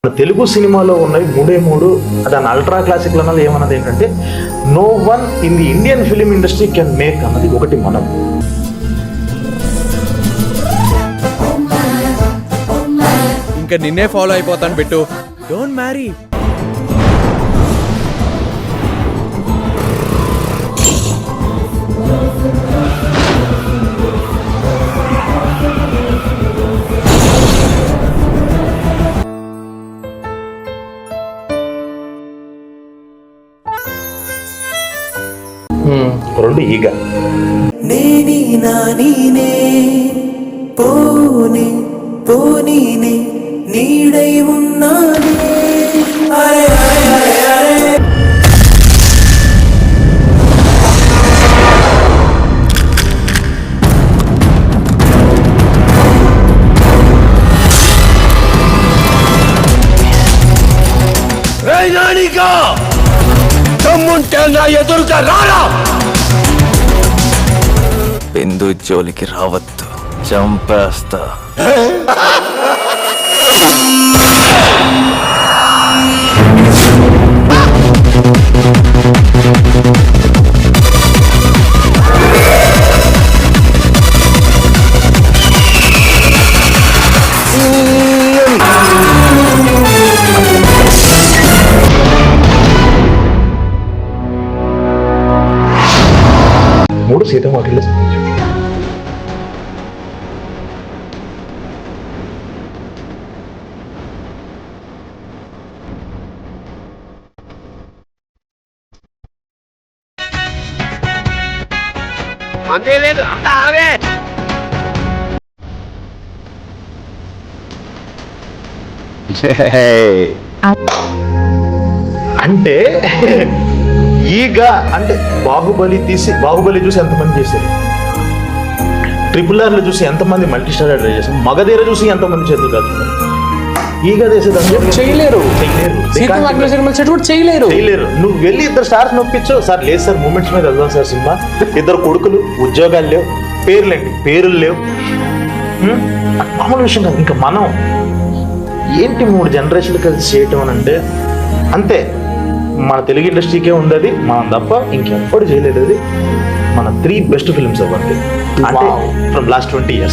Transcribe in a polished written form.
మన తెలుగు సినిమాలో ఉన్నవి మూడే మూడు, దాని అల్ట్రా క్లాసిక్లు అన్నది ఏమన్నది ఏంటంటే no one in the Indian film industry can make అన్నది ఒకటి మనం. ఇంకా నిన్నే ఫాలో అయిపోతాను పెట్టు. Don't marry. రెండు ఈగ నేని నానీనే పోనీ పోనీనే నీడై ఉన్నానే అరే అరే అరే అరే నానిగా తమ్ముంటే నా ఎదురుగా రారా. బిందు జోలికి రావద్దు, చంపేస్తా. మూడు సీతం వాటిల్లో అంతే లేదు. అంటే ఈగ అంటే బాహుబలి చూసి ఎంతమంది చేశారు, ట్రిపుల్ ఆర్లు చూసి ఎంతమంది మల్టీ స్టార్ ట్రై చేశారు, మగధీర చూసి ఎంతమంది చేతులు కాదుతున్నారు. ఈగ చేసేదాన్ని చేయలేరు. చేయలేరు. నువ్వు వెళ్ళి ఇద్దరు స్టార్స్ నొప్పించు సార్. లేదు సార్, మూమెంట్స్ మీద వెళ్దాం సార్ సినిమా. ఇద్దరు కొడుకులు, ఉద్యోగాలు లేవు, పేర్లు లేవు. మామూలు విషయం కాదు. ఇంకా మనం ఏంటి 3 జనరేషన్లు కలిసి చేయటం అని అంటే అంతే. మన తెలుగు ఇండస్ట్రీకే ఉంది అది, మనం తప్ప ఇంకెప్పుడు చేయలేదు. అది మన 3 బెస్ట్ ఫిల్మ్స్ అవ్వండి అంటే ఫ్రమ్ లాస్ట్ 20 years.